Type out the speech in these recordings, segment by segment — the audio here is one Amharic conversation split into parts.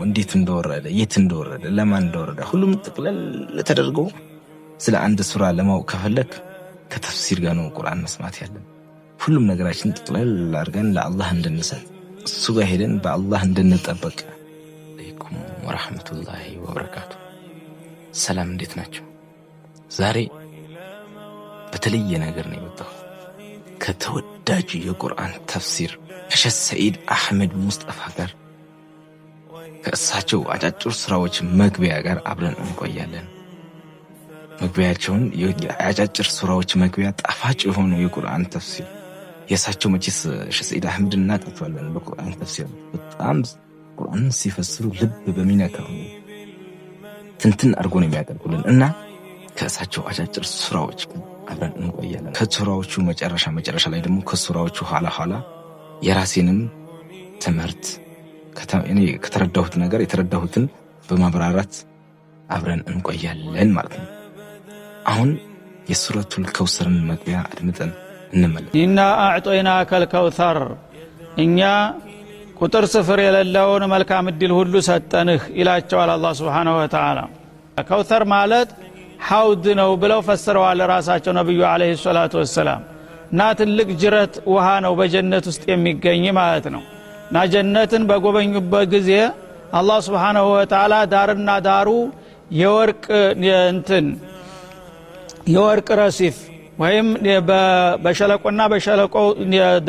እንዴት እንደወረደ የት እንደወረደ ለማን እንደወረደ ሁሉም ጥቅለል ተደርጎ ስለ አንድ ሱራ ለማወቅ ከፈለክ ከተፍሲር ጋር ነው ቁርአን መስማት ያለን። ሁሉም ነገራችን ጥቅለል አድርገን ለአላህ እንድንሰጥ እሱ ጋር ሄደን በአላህ እንድንጠበቅ። አለይኩም ወራህመቱላሂ ወበረካቱ። ሰላም እንዴት ናቸው? ዛሬ በተለየ ነገር ነው የመጣው። ከተወዳጁ የቁርአን ተፍሲር ሼህ ሰዒድ አህመድ ሙስጠፋ ጋር ከእሳቸው አጫጭር ስራዎች መግቢያ ጋር አብረን እንቆያለን። መግቢያቸውን የአጫጭር ስራዎች መግቢያ ጣፋጭ የሆኑ የቁርአን ተፍሲር የእሳቸው መቼስ ሼህ ሰዒድ አህመድ እናውቃቸዋለን። በቁርአን ተፍሲር በጣም ቁርአንን ሲፈስሩ ልብ በሚነካ ትንትን አድርጎ ነው የሚያቀርቡልን እና ከእሳቸው አጫጭር ስራዎች አብረን እንቆያለን። ከሱራዎቹ መጨረሻ ላይ ደግሞ ከሱራዎቹ ኋላ የራሴንም ትምህርት እኔ ከተረዳሁት ነገር የተረዳሁትን በማብራራት አብረን እንቆያለን ማለት ነው። አሁን የሱረቱል ከውሰርን መግቢያ አድምጠን እንመለስ። ኢና አዕጦይናከል ከውሰር፣ እኛ ቁጥር ስፍር የሌለውን መልካም ዕድል ሁሉ ሰጠንህ ይላቸዋል አላህ ሱብሓነሁ ወተዓላ። ከውሰር ማለት ሐውድ ነው ብለው ፈስረዋል ራሳቸው ነብዩ አለይሂ ሰላቱ ወሰላም። እና ትልቅ ጅረት ውሃ ነው በጀነት ውስጥ የሚገኝ ማለት ነው። እና ጀነትን በጎበኙበት ጊዜ አላህ Subhanahu Wa Ta'ala ዳርና ዳሩ የወርቅ ረሲፍ ወይም በሸለቆና በሸለቆ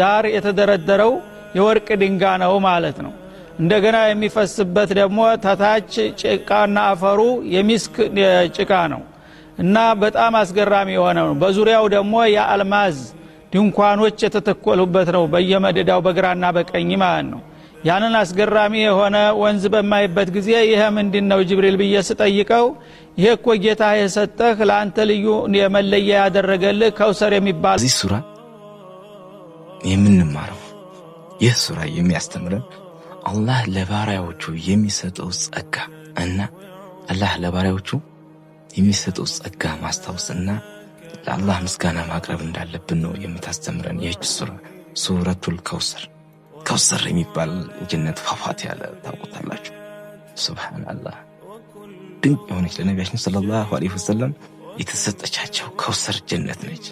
ዳር የተደረደረው የወርቅ ድንጋይ ነው ማለት ነው። እንደገና የሚፈስበት ደግሞ ታታች ጭቃና አፈሩ የሚስክ ጭቃ ነው እና በጣም አስገራሚ የሆነ ነው። በዙሪያው ደግሞ የአልማዝ ድንኳኖች የተተከሉበት ነው በየመደዳው በግራና በቀኝ ማለት ነው። ያንን አስገራሚ የሆነ ወንዝ በማይበት ጊዜ ይሄ ምንድነው ጅብሪል ብዬ ስጠይቀው ይሄ እኮ ጌታ የሰጠህ ለአንተ ልዩ የመለያ ያደረገልህ ከውሰር የሚባል እዚህ ሱራ የምንማረው ይህ ሱራ የሚያስተምረን አላህ ለባሪያዎቹ የሚሰጠው ጸጋ እና አላህ ለባሪያዎቹ የሚሰጠው ጸጋ ማስታወስና ለአላህ ምስጋና ማቅረብ እንዳለብን ነው የምታስተምረን ይህች ሱራ ሱረቱል ከውሰር። ከውሰር የሚባል ጀነት ፏፏቴ ያለ ታውቁታላችሁ። ሱብሃንአላህ ድንቅ የሆነች ለነቢያችን ሰለላሁ ዐለይሂ ወሰለም የተሰጠቻቸው ከውሰር ጀነት ነች።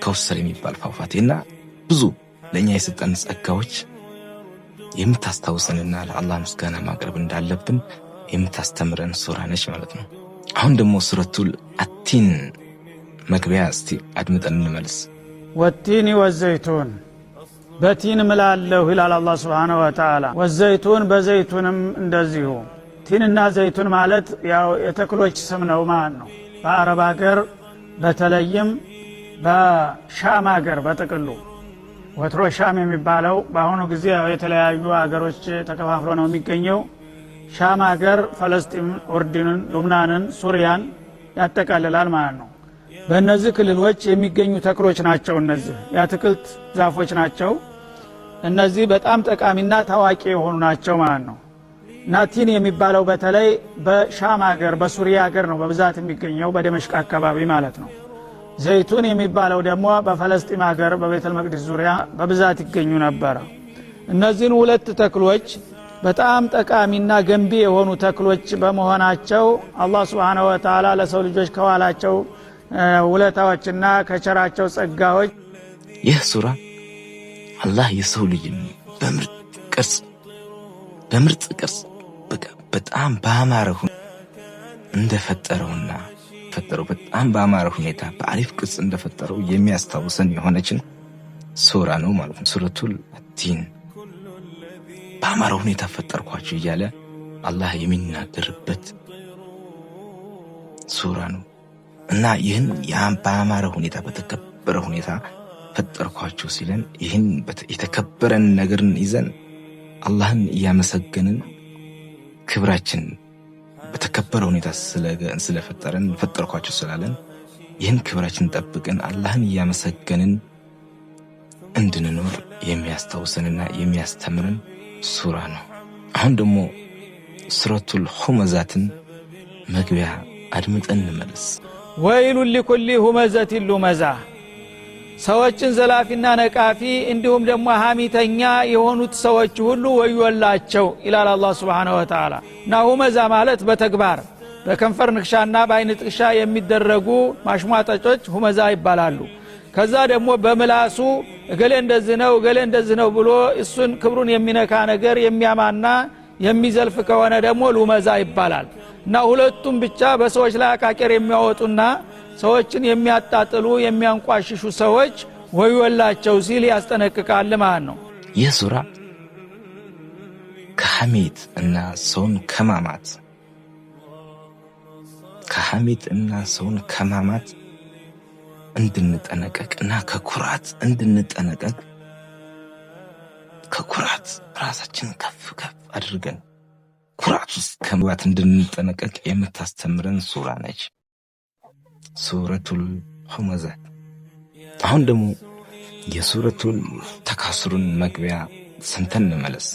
ከውሰር የሚባል ፏፏቴና ብዙ ለኛ የሰጠን ጸጋዎች የምታስታውሰንና ለአላህ ምስጋና ማቅረብ እንዳለብን የምታስተምረን ሱራ ነች ማለት ነው። አሁን ደግሞ ሱረቱል አቲን መግቢያ እስቲ አድምጠን እንመልስ። ወቲኒ ወዘይቱን በቲን እምላለሁ ይላል አላህ Subhanahu Wa Ta'ala። ወዘይቱን በዘይቱንም እንደዚሁ። ቲንና ዘይቱን ማለት ያው የተክሎች ስም ነው ማለት ነው። በአረብ ሀገር በተለይም በሻም ሀገር በጥቅሉ ወትሮ ሻም የሚባለው በአሁኑ ጊዜ የተለያዩ ሀገሮች ተከፋፍሎ ነው የሚገኘው። ሻም ሀገር ፈለስጢን፣ ኡርዱንን፣ ሉብናንን፣ ሱሪያን ያጠቃልላል ማለት ነው። በእነዚህ ክልሎች የሚገኙ ተክሎች ናቸው። እነዚህ የአትክልት ዛፎች ናቸው። እነዚህ በጣም ጠቃሚና ታዋቂ የሆኑ ናቸው ማለት ነው። ናቲን የሚባለው በተለይ በሻም ሀገር በሱሪያ ሀገር ነው በብዛት የሚገኘው በደመሽቅ አካባቢ ማለት ነው። ዘይቱን የሚባለው ደግሞ በፈለስጢን ሀገር በቤተል መቅደስ ዙሪያ በብዛት ይገኙ ነበር። እነዚህን ሁለት ተክሎች በጣም ጠቃሚና ገንቢ የሆኑ ተክሎች በመሆናቸው አላህ Subhanahu Wa Ta'ala ለሰው ልጆች ከዋላቸው ውለታዎችና ከቸራቸው ጸጋዎች ይህ ሱራ አላህ የሰው ልጅ በምርጥ ቅርጽ በጣም ባማረ እንደፈጠረውና በጣም ባማረ ሁኔታ በአሪፍ ቅርጽ እንደፈጠረው የሚያስታውሰን የሆነችን ሱራ ነው ማለት ነው። ሱረቱል አቲን ባማረ ሁኔታ ፈጠርኳችሁ እያለ አላህ የሚናገርበት ሱራ ነው እና ይህን ባማረ ሁኔታ በተከበረ ሁኔታ ፈጠርኳችሁ ሲለን ይህን የተከበረን ነገርን ይዘን አላህን እያመሰገንን ክብራችን በተከበረ ሁኔታ ስለፈጠረን ፈጠርኳችሁ ስላለን ይህን ክብራችን ጠብቀን አላህን እያመሰገንን እንድንኖር የሚያስታውሰንና የሚያስተምረን ሱራ ነው። አሁን ደግሞ ሱረቱል ሁመዛትን መግቢያ አድምጠን እንመለስ። ወይሉ ሊኩሊ ሁመዘቲን ሉመዛ ሰዎችን ዘላፊና ነቃፊ እንዲሁም ደግሞ ሐሚተኛ የሆኑት ሰዎች ሁሉ ወዮላቸው ይላል አላህ Subhanahu Wa Ta'ala። እና ሁመዛ ማለት በተግባር በከንፈር ንክሻና በአይን ጥቅሻ የሚደረጉ ማሽሟጠጮች ሁመዛ ይባላሉ። ከዛ ደግሞ በምላሱ እገሌ እንደዚህ ነው ብሎ እሱን ክብሩን የሚነካ ነገር የሚያማና የሚዘልፍ ከሆነ ደግሞ ሉመዛ ይባላል። እና ሁለቱም ብቻ በሰዎች ላይ አቃቂር የሚያወጡና ሰዎችን የሚያጣጥሉ የሚያንቋሽሹ ሰዎች ወዮላቸው ሲል ያስጠነቅቃል ማለት ነው። ይህ ሱራ ከሐሜት እና ሰውን ከማማት እንድንጠነቀቅና ከኩራት እንድንጠነቀቅ ከኩራት ራሳችንን ከፍ አድርገን ኩራት ውስጥ ከመግባት እንድንጠነቀቅ የምታስተምረን ሱራ ነች፣ ሱረቱል ሁመዛ። አሁን ደግሞ የሱረቱል ተካሱርን መግቢያ ሰምተን እንመለስ።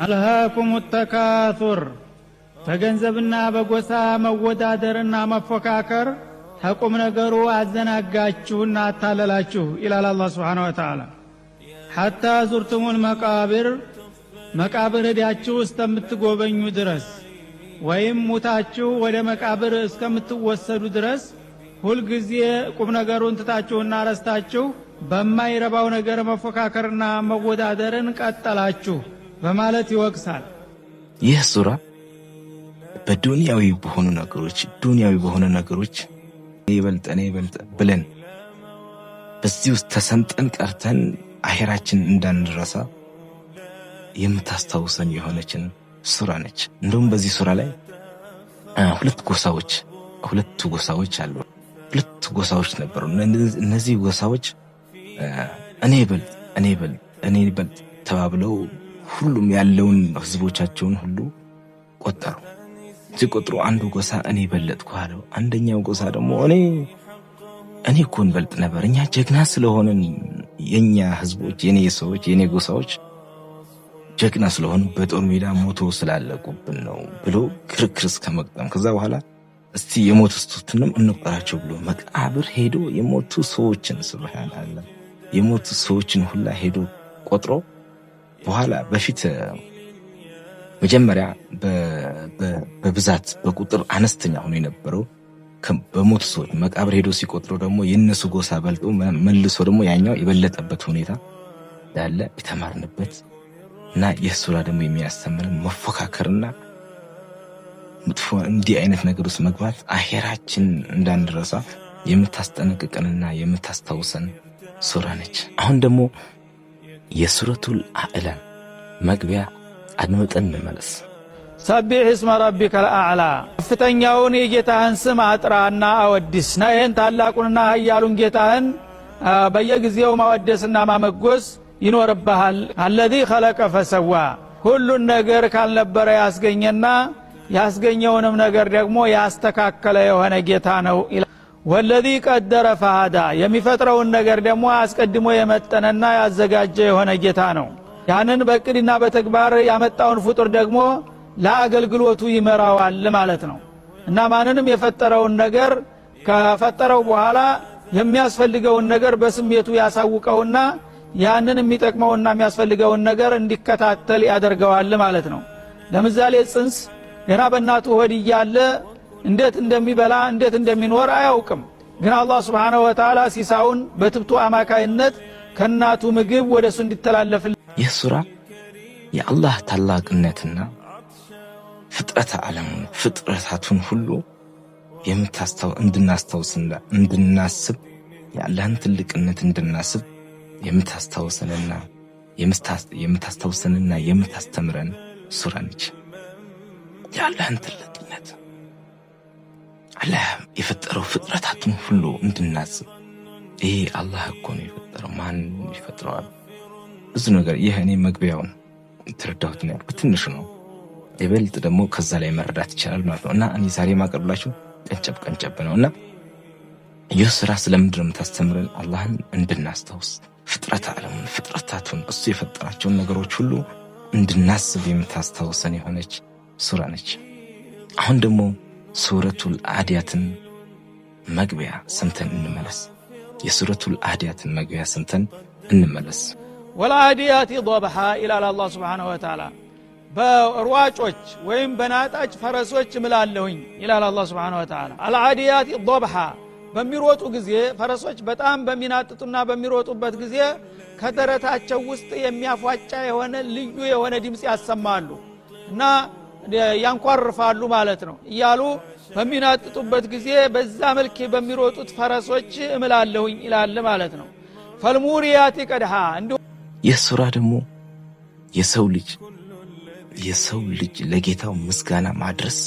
አልሃኩም ተካሱር፣ በገንዘብና በጎሳ መወዳደርና መፎካከር ተቁም ነገሩ አዘናጋችሁና አታለላችሁ ይላል አላህ Subhanahu Wa Ta'ala። ሐታ ዙርቱሙል መቃብር ሄዳችሁ እስከምትጎበኙ ድረስ ወይም ሙታችሁ ወደ መቃብር እስከምትወሰዱ ድረስ ሁልጊዜ ቁም ነገሩን ትታችሁና ረስታችሁ በማይረባው ነገር መፎካከርና መወዳደርን ቀጠላችሁ በማለት ይወቅሳል። ይህ ሱራ በዱንያዊ በሆኑ ነገሮች እኔ ይበልጥ ብለን በዚህ ውስጥ ተሰምጠን ቀርተን አኺራችን እንዳንረሳ የምታስታውሰን የሆነችን ሱራ ነች። እንደውም በዚህ ሱራ ላይ ሁለት ጎሳዎች አሉ። ሁለት ጎሳዎች ነበሩ። እነዚህ ጎሳዎች እኔ ይበልጥ ተባብለው ሁሉም ያለውን ህዝቦቻቸውን ሁሉ ቆጠሩ። ሲቆጥሩ አንዱ ጎሳ እኔ በለጥኩ አለው። አንደኛው ጎሳ ደግሞ እኔ እኮ እንበልጥ ነበር፣ እኛ ጀግና ስለሆነን የኛ ህዝቦች የኔ ጎሳዎች ጀግና ስለሆኑ በጦር ሜዳ ሞቶ ስላለቁብን ነው ብሎ ክርክር እስከመቅጠም ከዛ በኋላ እስቲ የሞቱትንም እንቁጠራቸው ብሎ መቃብር ሄዶ የሞቱ ሰዎችን ሁላ ሄዶ ቆጥሮ በኋላ በፊት መጀመሪያ በብዛት በቁጥር አነስተኛ ሆኖ የነበረው በሞቱ ሰዎች መቃብር ሄዶ ሲቆጥረው ደግሞ የነሱ ጎሳ በልጦ መልሶ ደግሞ ያኛው የበለጠበት ሁኔታ ያለ የተማርንበት እና የሱራ ደግሞ የሚያስተምረን መፎካከርና መጥፎ እንዲህ አይነት ነገር ውስጥ መግባት አኺራችን እንዳንረሳ የምታስጠነቅቀንና የምታስታውሰን ሱራ ነች። አሁን ደግሞ የሱረቱል አዕላ መግቢያ አድምጠን እንመለስ። ሰቢሕ እስመ ረቢከል አዕላ፣ ከፍተኛውን የጌታህን ስም አጥራና አወድስ። ይህን ታላቁንና ኃያሉን ጌታህን በየጊዜው ማወደስና ማመጎስ ይኖርብሃል። አለዚ ኸለቀ ፈሰዋ፣ ሁሉን ነገር ካልነበረ ያስገኘና ያስገኘውንም ነገር ደግሞ ያስተካከለ የሆነ ጌታ ነው። ወለዚ ቀደረ ፈሃዳ፣ የሚፈጥረውን ነገር ደግሞ አስቀድሞ የመጠነና ያዘጋጀ የሆነ ጌታ ነው። ያንን በእቅድና በተግባር ያመጣውን ፍጡር ደግሞ ለአገልግሎቱ ይመራዋል ማለት ነው። እና ማንንም የፈጠረውን ነገር ከፈጠረው በኋላ የሚያስፈልገውን ነገር በስሜቱ ያሳውቀውና ያንን የሚጠቅመውና የሚያስፈልገውን ነገር እንዲከታተል ያደርገዋል ማለት ነው። ለምሳሌ ጽንስ ገና በእናቱ ሆድ እያለ እንዴት እንደሚበላ እንዴት እንደሚኖር አያውቅም። ግን አላህ Subhanahu Wa Ta'ala ሲሳውን በትብቱ አማካይነት ከናቱ ምግብ ወደሱ እንዲተላለፍ። ይህ ሱራ የአላህ ታላቅነትና ፍጥረታቱን ሁሉ እንድናስብ የአላህን ትልቅነት እንድናስብ የምታስታውሰንና የምታስተምረን ሱራ ነች። የአላህን ትልቅነት አላህ የፈጠረው ፍጥረታቱን ሁሉ እንድናስብ። ይሄ አላህ እኮ ነው የፈጠረው፣ ማን ይፈጥረዋል? ብዙ ነገር ይሄ እኔ መግቢያውን ተረዳሁት ነው ያልኩት፣ ትንሽ ነው። ይበልጥ ደግሞ ከዛ ላይ መረዳት ይችላል ማለት ነው። እና እኔ ዛሬ ማቀርብላችሁ ቀንጨብ ነውና ይህ ሱራ ስለምንድን ነው የምታስተምረን? አላህን እንድናስታውስ፣ ፍጥረታቱን እሱ የፈጠራቸውን ነገሮች ሁሉ እንድናስብ የምታስታውሰን የሆነች ሱራ ነች። አሁን ደግሞ ሱረቱል አዲያትን መግቢያ ሰምተን እንመለስ። የሱረቱል አዲያትን መግቢያ ሰምተን እንመለስ። ወልአዲያት ضبحا ኢላላ አላህ Subhanahu Wa Ta'ala በሯጮች ወይም በናጣጭ ፈረሶች እምላለሁኝ ይላል አላህ Subhanahu Wa Ta'ala። አልአዲያት ضبحا በሚሮጡ ጊዜ ፈረሶች በጣም በሚናጥጡና በሚሮጡበት ጊዜ ከደረታቸው ውስጥ የሚያፏጫ የሆነ ልዩ የሆነ ድምጽ ያሰማሉ እና ያንኳርፋሉ ማለት ነው እያሉ በሚናጥጡበት ጊዜ በዛ መልክ በሚሮጡት ፈረሶች እምላለሁኝ ይላል ማለት ነው። ፈልሙሪያት ቀድሃ ይህ ሱራ ደግሞ የሰው ልጅ ለጌታው ምስጋና ማድረስ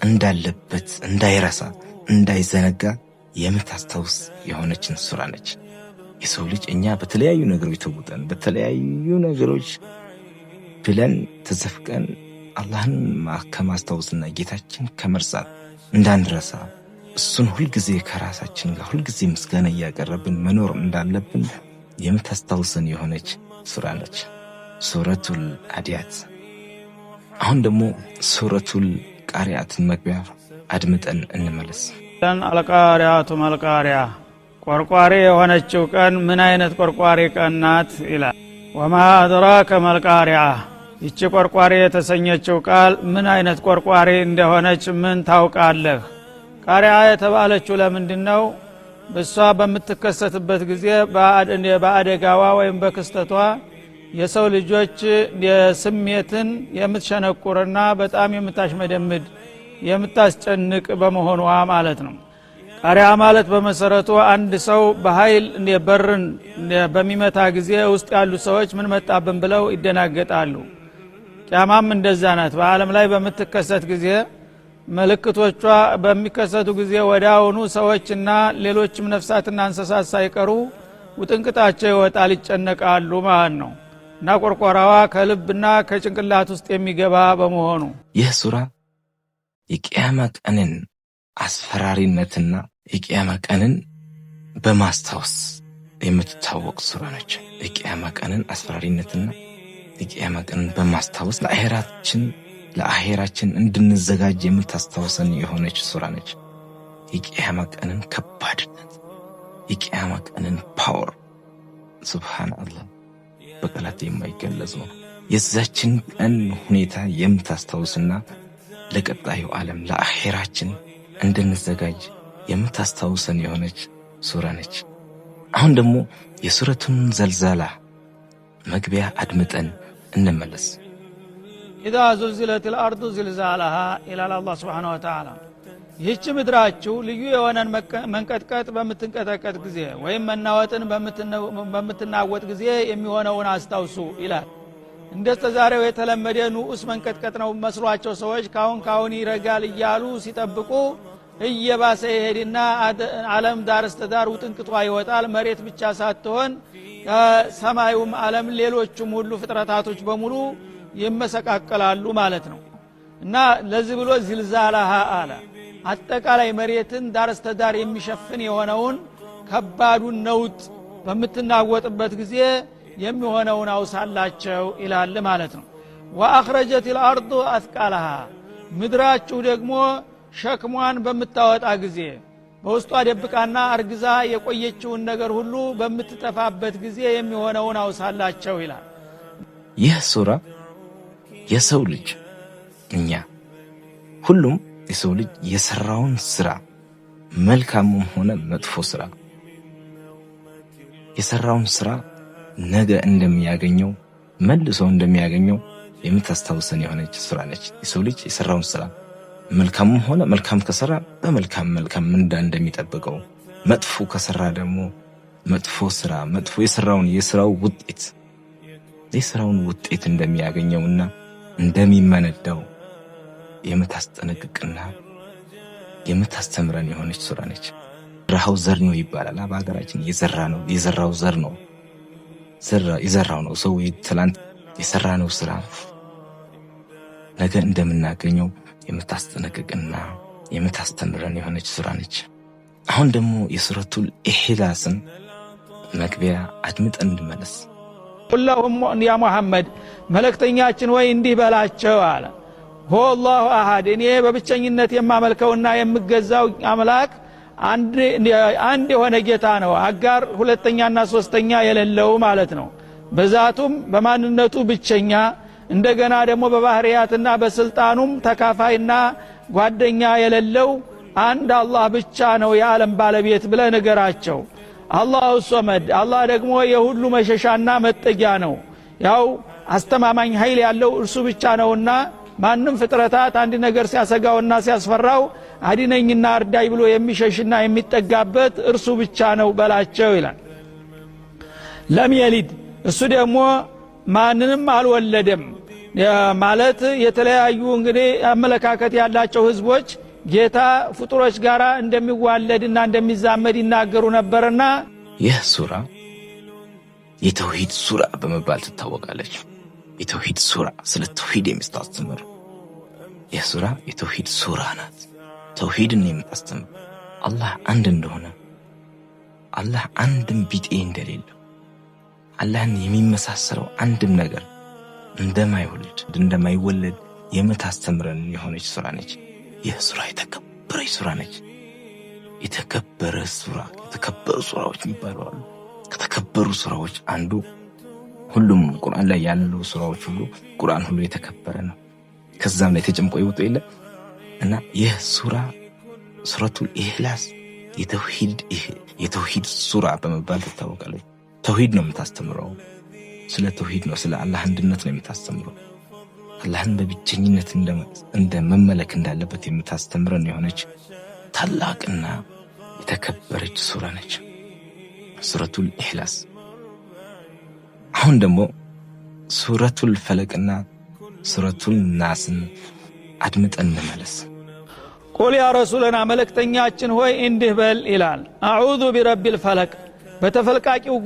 እንዳለበት እንዳይረሳ እንዳይዘነጋ የምታስታውስ የሆነችን ሱራ ነች። የሰው ልጅ እኛ በተለያዩ ነገሮች ተውጠን በተለያዩ ነገሮች ብለን ተዘፍቀን አላህን ከማስታወስና ጌታችን ከመርሳት እንዳንረሳ እሱን ሁልጊዜ ከራሳችን ጋር ሁልጊዜ ምስጋና እያቀረብን መኖር እንዳለብን የምታስታውሰን የሆነች ሱራ ነች ሱረቱል አዲያት። አሁን ደግሞ ሱረቱል ቃሪያትን መግቢያ አድምጠን እንመለስ። አልቃሪያቱ መልቃሪያ ቆርቋሪ የሆነችው ቀን ምን አይነት ቆርቋሪ ቀን ናት ይላል። ወማ አድራከ መልቃሪያ ይቺ ቆርቋሪ የተሰኘችው ቃል ምን አይነት ቆርቋሪ እንደሆነች ምን ታውቃለህ? ቃሪያ የተባለችው ለምንድነው? በሷ በምትከሰትበት ጊዜ በአደጋዋ ወይም በክስተቷ የሰው ልጆች የስሜትን የምትሸነቁርና በጣም የምታሽመደምድ የምታስጨንቅ በመሆኗ ማለት ነው። ቃሪያ ማለት በመሰረቱ አንድ ሰው በኃይል በርን በሚመታ ጊዜ ውስጥ ያሉ ሰዎች ምን መጣብን ብለው ይደናገጣሉ። ቂያማም እንደዛ ናት። በዓለም ላይ በምትከሰት ጊዜ ምልክቶቿ በሚከሰቱ ጊዜ ወዲያውኑ ሰዎችና ሌሎችም ነፍሳትና እንስሳት ሳይቀሩ ውጥንቅጣቸው ይወጣል፣ ይጨነቃሉ ማለት ነው። እና ቆርቆራዋ ከልብና ከጭንቅላት ውስጥ የሚገባ በመሆኑ ይህ ሱራ የቂያማ ቀንን አስፈራሪነትና የቂያማ ቀንን በማስታወስ የምትታወቅ ሱራ ነች። የቂያማ ቀንን አስፈራሪነትና የቂያማ ቀንን በማስታወስ ለአኺራችን እንድንዘጋጅ የምታስታውሰን የሆነች ሱራ ነች። የቂያማ ቀንን ከባድነት የቂያማ ቀንን ፓወር ሱብሃንአላህ በቃላት የማይገለጽ ነው። የዛችን ቀን ሁኔታ የምታስታውስና ለቀጣዩ ዓለም ለአኺራችን እንድንዘጋጅ የምታስታውሰን የሆነች ሱራ ነች። አሁን ደግሞ የሱረቱን ዘልዛላ መግቢያ አድምጠን እንመለስ። ኢዛ ዙልዚለት الارض زلزالها ኢላላ አላህ Subhanahu Wa Ta'ala ይህች ምድራችሁ ልዩ የሆነን መንቀጥቀጥ በምትንቀጠቀጥ ጊዜ ወይም መናወጥን በምትናወጥ ጊዜ የሚሆነውን አስታውሱ ይላል። እንደተዛሬው የተለመደ ንዑስ መንቀጥቀጥ ነው መስሏቸው ሰዎች ካሁን ይረጋል እያሉ ሲጠብቁ እየባሰ ይሄድና ዓለም ዳር እስከ ዳር ውጥንቅጧ ይወጣል። መሬት ብቻ ሳትሆን ሰማዩም ዓለም ሌሎችም ሁሉ ፍጥረታቶች በሙሉ ይመሰቃቀላሉ ማለት ነው። እና ለዚህ ብሎ ዝልዛላሃ አለ አጠቃላይ መሬትን ዳር እስከ ዳር የሚሸፍን የሆነውን ከባዱን ነውጥ በምትናወጥበት ጊዜ የሚሆነውን አውሳላቸው ይላል ማለት ነው። ወአخرجت الارض اثقالها ምድራችሁ ደግሞ ሸክሟን በምታወጣ ጊዜ በውስጧ ደብቃና አርግዛ የቆየችውን ነገር ሁሉ በምትጠፋበት ጊዜ የሚሆነውን አውሳላቸው ይላል። ይህ ሱራ የሰው ልጅ እኛ ሁሉም የሰው ልጅ የሰራውን ስራ መልካምም ሆነ መጥፎ ስራ የሰራውን ስራ ነገ እንደሚያገኘው መልሶ እንደሚያገኘው የምታስታውሰን የሆነች ሱራ ነች። የሰው ልጅ የሰራውን ስራ መልካምም ሆነ መልካም ከሰራ በመልካም ምንዳ እንደሚጠብቀው፣ መጥፎ ከሰራ ደግሞ መጥፎ የስራውን ውጤት እንደሚያገኘውና እንደሚመነዳው የምታስጠነቅቅና የምታስተምረን የሆነች ሱራ ነች። ዘራው ዘር ነው ይባላል በሀገራችን። የዘራው ዘር ነው የዘራው ነው ሰው ትላንት የሰራነው ስራ ነገ እንደምናገኘው የምታስጠነቅቅና የምታስተምረን የሆነች ሱራ ነች። አሁን ደግሞ የሱረቱል ኢኽላስን መግቢያ አድምጠን እንመለስ። ሁሉም ያ መሐመድ መልእክተኛችን ወይ እንዲህ በላቸው አለ ሆ አላሁ አሐድ እኔ በብቸኝነት የማመልከውና የምገዛው አምላክ አንድ የሆነ ጌታ ነው አጋር ሁለተኛና ሶስተኛ የሌለው ማለት ነው በዛቱም በማንነቱ ብቸኛ እንደገና ደግሞ በባህሪያትና በስልጣኑም ተካፋይና ጓደኛ የሌለው አንድ አላህ ብቻ ነው የዓለም ባለቤት ብለ ነገራቸው አላሁ ሶመድ አላህ ደግሞ የሁሉ መሸሻና መጠጊያ ነው ያው አስተማማኝ ኃይል ያለው እርሱ ብቻ ነውና ማንም ፍጥረታት አንድ ነገር ሲያሰጋውና ሲያስፈራው አዲነኝና አርዳይ ብሎ የሚሸሽና የሚጠጋበት እርሱ ብቻ ነው በላቸው ይላል ለም የሊድ እሱ ደግሞ ማንንም አልወለደም ማለት የተለያዩ እንግዲህ አመለካከት ያላቸው ህዝቦች ጌታ ፍጡሮች ጋራ እንደሚዋለድና እንደሚዛመድ ይናገሩ ነበርና ይህ ሱራ የተውሂድ ሱራ በመባል ትታወቃለች የተውሂድ ሱራ ስለ ተውሂድ የሚያስተምር ይህ ሱራ የተውሂድ ሱራ ናት ተውሂድን የምታስተምር አላህ አንድ እንደሆነ አላህ አንድም ቢጤ እንደሌለው አላህን የሚመሳሰለው አንድም ነገር እንደማይወለድ የምታስተምረን የሆነች ሱራ ነች ይህ ሱራ የተከበረች ሱራ ነች የተከበረ ሱራ የተከበሩ ሱራዎች ይባላሉ ከተከበሩ ሱራዎች አንዱ ሁሉም ቁርአን ላይ ያሉ ሱራዎች ሁሉ ቁርአን ሁሉ የተከበረ ነው ከዛም ላይ ተጨምቆ ይወጡ የለ እና ይህ ሱራ ሱረቱል ኢኽላስ የተውሂድ ሱራ በመባል ትታወቃለች ተውሂድ ነው የምታስተምረው ስለ ተውሂድ ነው ስለ አላህ አንድነት ነው የምታስተምረው አላህን በብቸኝነት እንደመመለክ እንዳለበት የምታስተምረን የሆነች ታላቅና የተከበረች ሱራ ነች ሱረቱል ኢኽላስ አሁን ደግሞ ሱረቱል ፈለቅና ሱረቱል ናስን አድምጠን እንመለስ ቁል ያ ረሱለና መልእክተኛችን ሆይ እንዲህ በል ይላል አዑዙ ቢረቢል ፈለቅ በተፈልቃቂው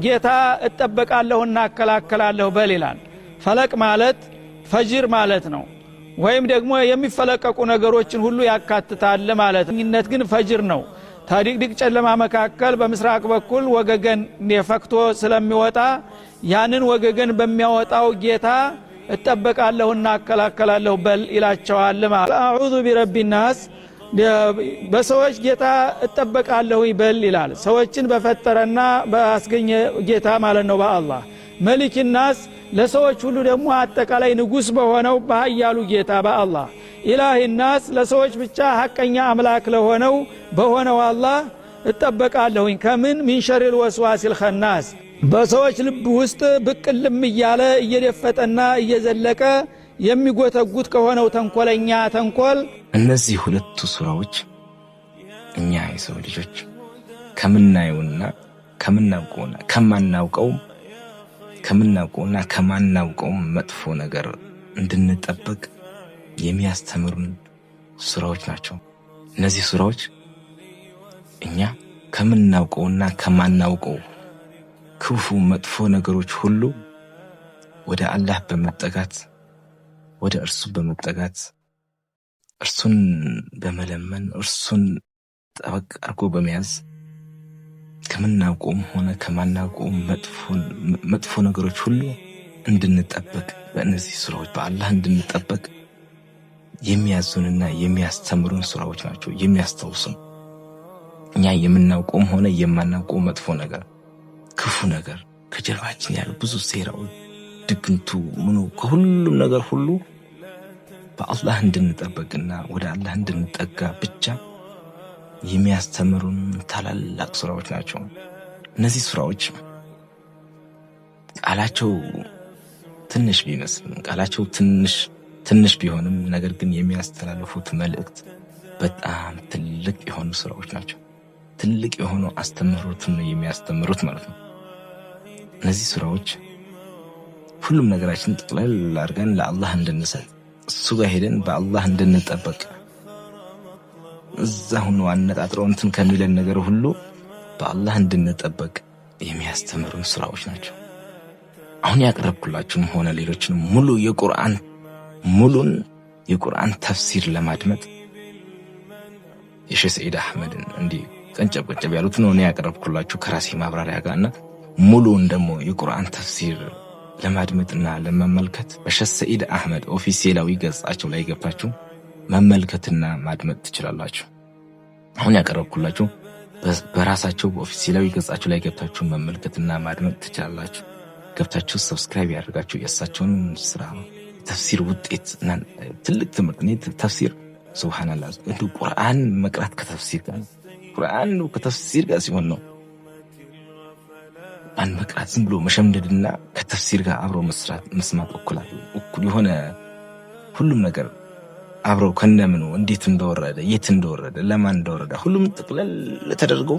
ጌታ እጠበቃለሁና አከላከላለሁ በል ይላል ፈለቅ ማለት ፈጅር ማለት ነው ወይም ደግሞ የሚፈለቀቁ ነገሮችን ሁሉ ያካትታል ማለት ነው ግን ፈጅር ነው ታዲቅድቅ ጨለማ መካከል በምስራቅ በኩል ወገገን የፈክቶ ስለሚወጣ ያንን ወገገን በሚያወጣው ጌታ እጠበቃለሁና አከላከላለሁ በል ይላቸዋል ማለት አዑዙ ቢረቢናስ በሰዎች ጌታ እጠበቃለሁ ይበል ይላል ሰዎችን በፈጠረና በአስገኘ ጌታ ማለት ነው በአላህ መሊክናስ ለሰዎች ሁሉ ደግሞ አጠቃላይ ንጉስ በሆነው በኃያሉ ጌታ በአላህ ኢላሂናስ ለሰዎች ብቻ ሐቀኛ አምላክ ለሆነው በሆነው አላህ እጠበቃለሁኝ ከምን ሚን ሸሪል ወስዋሲል ኸናስ በሰዎች ልብ ውስጥ ብቅልም እያለ እየደፈጠና እየዘለቀ የሚጎተጉት ከሆነው ተንኮለኛ ተንኮል እነዚህ ሁለቱ ሱራዎች እኛ የሰው ልጆች ከምናውቀውና ከማናውቀው መጥፎ ነገር እንድንጠበቅ የሚያስተምሩን ሱራዎች ናቸው እነዚህ ሱራዎች እኛ ከምናውቀውና ከማናውቀው ክፉ መጥፎ ነገሮች ሁሉ ወደ አላህ በመጠጋት ወደ እርሱ በመጠጋት እርሱን በመለመን እርሱን ጠበቅ አርጎ በመያዝ ከምናውቀውም ሆነ ከማናውቀው መጥፎ ነገሮች ሁሉ እንድንጠበቅ በእነዚህ ሱራዎች በአላህ እንድንጠበቅ የሚያዙንና የሚያስተምሩን ሱራዎች ናቸው የሚያስተውሱን እኛ የምናውቀውም ሆነ የማናውቀው መጥፎ ነገር ክፉ ነገር ከጀርባችን ያሉ ብዙ ሴራዎች ድግምቱ ምኑ ከሁሉም ነገር ሁሉ በአላህ እንድንጠበቅና ወደ አላህ እንድንጠጋ ብቻ የሚያስተምሩን ታላላቅ ሱራዎች ናቸው እነዚህ ሱራዎች ቃላቸው ትንሽ ቢመስልም ቃላቸው ትንሽ ቢሆንም ነገር ግን የሚያስተላልፉት መልእክት በጣም ትልቅ የሆኑ ሱራዎች ናቸው ትልቅ የሆኑ አስተምህሮትን የሚያስተምሩት ማለት ነው እነዚህ ሱራዎች ሁሉም ነገራችን ጥቅለል አድርገን ለአላህ እንድንሰጥ እሱ ጋር ሄደን በአላህ እንድንጠበቅ እዛ ሆኖ አነጣጥረው እንትን ከሚለን ነገር ሁሉ በአላህ እንድንጠበቅ የሚያስተምሩን ሱራዎች ናቸው አሁን ያቀረብኩላችሁም ሆነ ሌሎችንም ሙሉን የቁርአን ተፍሲር ለማድመጥ የሼህ ሰዒድ አህመድን እንዲህ ቀንጨብ ያሉት ነው ያቀረብኩላችሁ ከራሴ ማብራሪያ ጋርና ሙሉን ደግሞ የቁርአን ተፍሲር ለማድመጥና ለመመልከት በሼህ ሰዒድ አህመድ ኦፊሴላዊ ገጻቸው ላይ ገብታችሁ መመልከትና ማድመጥ ትችላላችሁ አሁን ያቀረብኩላችሁ በራሳቸው በኦፊሴላዊ ገጻቸው ላይ ገብታችሁ መመልከትና ማድመጥ ትችላላችሁ። ገብታችሁ ሰብስክራይብ ያደርጋችሁ የእሳቸውን ስራ ተፍሲር ውጤት እና ትልቅ ትምህርት ነው። ተፍሲር ሱብሃንአላህ እንደ ቁርአን መቅራት ከተፍሲር ጋር ቁርአን ከተፍሲር ጋር ሲሆን ነው። ቁርአን መቅራት ዝም ብሎ መሸምደድና ከተፍሲር ጋር አብሮ መስማት እኩል የሆነ ሁሉም ነገር አብረው ከነምኑ እንዴት እንደወረደ የት እንደወረደ ለማን እንደወረደ ሁሉም ጥቅለል ተደርጎ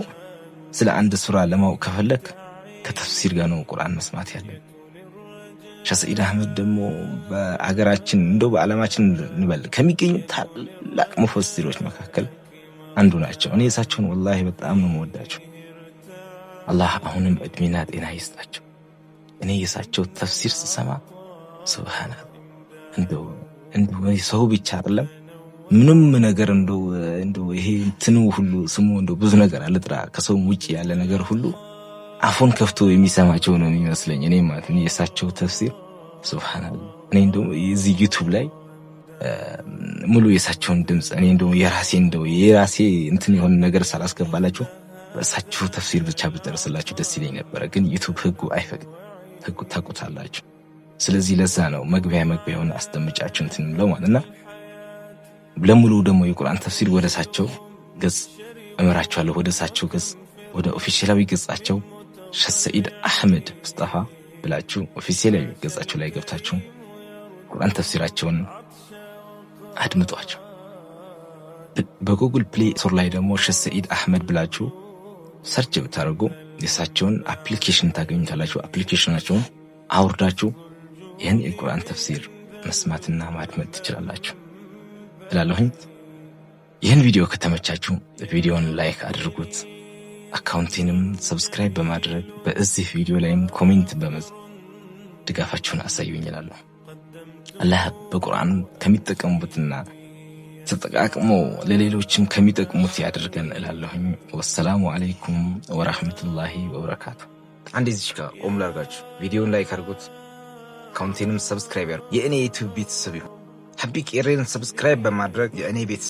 ስለ አንድ ሱራ ለማወቅ ከፈለክ ከተፍሲር ጋር ነው ቁርአን መስማት ያለው። ሼህ ሰኢድ አህመድ ደግሞ በአገራችን እንደው በዓለማችን እንበል ከሚገኙ ታላቅ ሙፈሲሮች መካከል አንዱ ናቸው። እኔ እሳቸውን ወላሂ በጣም ነው የምወዳቸው። አላህ አሁንም እድሜና ጤና ይስጣቸው። እኔ የእሳቸው ተፍሲር ስሰማ ሱብሃንአላህ እንደው ሰው ብቻ አይደለም ምንም ነገር እንደው ይሄ እንትኑ ሁሉ ስሙ እንደው ብዙ ነገር አልጥራ ከሰውም ውጪ ያለ ነገር ሁሉ አፉን ከፍቶ የሚሰማቸው ነው የሚመስለኝ። እኔ ማለት ነው የእሳቸው ተፍሲር ሱብሃንአላህ። እኔ እንደው እዚህ ዩቲዩብ ላይ ሙሉ የእሳቸውን ድምጽ እኔ እንደው የራሴ እንትን የሆነ ነገር ሳላስገባላችሁ በእሳቸው ተፍሲር ብቻ ብጨርስላችሁ ደስ ይለኝ ነበር። ግን ዩቲዩብ ህጉ አይፈቅድም። ህጉ ታውቁታላችሁ። ስለዚህ ለዛ ነው መግቢያውን አስደምጫችሁ እንትን ነው ማለትና ለሙሉ ደግሞ የቁርአን ተፍሲር ወደ እሳቸው ገጽ እመራችኋለሁ። ወደ እሳቸው ገጽ ወደ ኦፊሻላዊ ገጻቸው ሼህ ሰኢድ አህመድ ሙስጠፋ ብላችሁ ኦፊሻላዊ ገጻቸው ላይ ገብታችሁ ቁርአን ተፍሲራቸውን አድምጧቸው። በጉግል ፕሌይ ስቶር ላይ ደግሞ ሼህ ሰኢድ አህመድ ብላችሁ ሰርች ብታደርጉ የእሳቸውን አፕሊኬሽን ታገኙታላችሁ። አፕሊኬሽናቸውን አውርዳችሁ ይህን የቁርአን ተፍሲር መስማትና ማድመጥ ትችላላችሁ እላለሁኝ። ይህን ቪዲዮ ከተመቻችሁ ቪዲዮን ላይክ አድርጉት። አካውንቴንም ሰብስክራይብ በማድረግ በዚህ ቪዲዮ ላይም ኮሜንት በመጻፍ ድጋፋችሁን አሳዩኝ እላለሁ። አላህ በቁርአን ከሚጠቀሙበትና ተጠቃቅሞ ለሌሎችም ከሚጠቅሙት ያድርገን እላለሁኝ። ወሰላሙ አለይኩም ወራህመቱላሂ ወበረካቱ። አንዴ እዚህ ጋር ቆም ላድርጋችሁ። ቪዲዮን ላይክ አድርጉት። አካውንቴንም ሰብስክራይብ ያድርጉ። የእኔ ዩቲዩብ ቤተሰብ ይሁን። ሐቢቅ ኤሬን ሰብስክራይብ በማድረግ የእኔ ቤተሰብ